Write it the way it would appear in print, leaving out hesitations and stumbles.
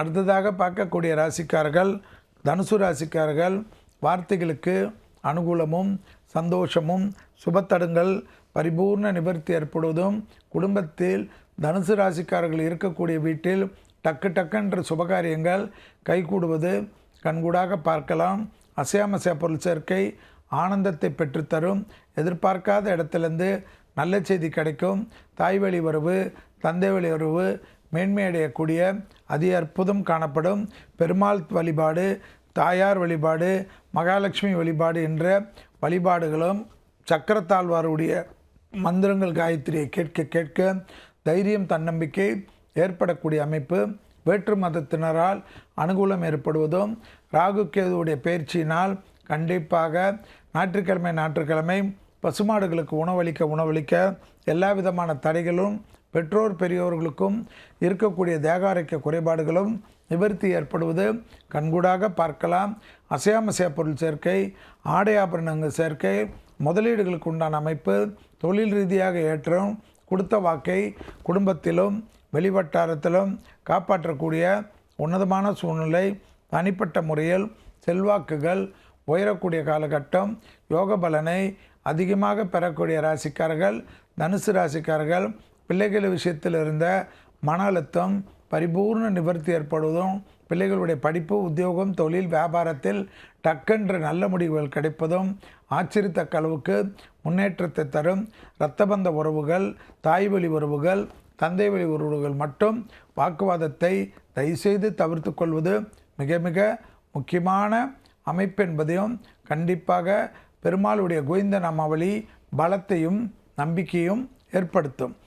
அடுத்ததாக பார்க்கக்கூடிய ராசிக்காரர்கள் தனுசு ராசிக்காரர்கள் வார்த்தைகளுக்கு அனுகூலமும் சந்தோஷமும் சுபத்தடங்கள் பரிபூர்ண நிவர்த்தி ஏற்படுவதும் குடும்பத்தில் தனுசு ராசிக்காரர்கள் இருக்கக்கூடிய வீட்டில் டக்கு சுபகாரியங்கள் கைகூடுவது கண்கூடாக பார்க்கலாம். அசையாமசைய பொருள் சேர்க்கை ஆனந்தத்தை பெற்றுத்தரும். எதிர்பார்க்காத இடத்துலேருந்து நல்ல செய்தி கிடைக்கும். தாய் வழி உறவு தந்தை வழி உறவு மேன்மையடையக்கூடிய அதி அற்புதம் காணப்படும். பெருமாள் வழிபாடு தாயார் வழிபாடு மகாலட்சுமி வழிபாடு என்ற வழிபாடுகளும் சக்கரத்தாழ்வாருடைய மந்திரங்கள் காயத்ரியை கேட்க கேட்க தைரியம் தன்னம்பிக்கை ஏற்படக்கூடிய அமைப்பு. வேற்று மதத்தினரால் அனுகூலம் ஏற்படுவதும் ராகு கேதுவுடைய பயிற்சியினால் கண்டிப்பாக ஞாயிற்றுக்கிழமை பசுமாடுகளுக்கு உணவளிக்க எல்லா விதமான தடைகளும் பெற்றோர் பெரியோர்களுக்கும் இருக்கக்கூடிய தேகாரோக்கிய குறைபாடுகளும் நிவர்த்தி ஏற்படுவது கண்கூடாக பார்க்கலாம். அசையாமசைய பொருள் சேர்க்கை ஆடை ஆபரணங்கள் சேர்க்கை முதலீடுகளுக்கு உண்டான அமைப்பு தொழில் ரீதியாக ஏற்றம் கொடுத்த வாக்கை குடும்பத்திலும் வெளிவட்டாரத்திலும் காப்பாற்றக்கூடிய உன்னதமான சூழ்நிலை. தனிப்பட்ட முறையில் செல்வாக்குகள் உயரக்கூடிய காலகட்டம். யோக பலனை அதிகமாக பெறக்கூடிய ராசிக்காரர்கள் தனுசு ராசிக்காரர்கள். பிள்ளைகள் விஷயத்தில் இருந்த மன அழுத்தம் பரிபூர்ண நிவர்த்தி ஏற்படுவதும் பிள்ளைகளுடைய படிப்பு உத்தியோகம் தொழில் வியாபாரத்தில் டக்கென்று நல்ல முடிவுகள் கிடைப்பதும் ஆச்சரியத்தக்க அளவுக்கு முன்னேற்றத்தை தரும். இரத்தபந்த உறவுகள் தாய் வழி உறவுகள் தந்தை வழி உறவுகள் மட்டும் வாக்குவாதத்தை தயவுசெய்து தவிர்த்து கொள்வது மிக மிக முக்கியமான அமைப்பு என்பதையும் கண்டிப்பாக பெருமாளுடைய கோவிந்த நாமாவளி பலத்தையும் நம்பிக்கையும் ஏற்படுத்தும்.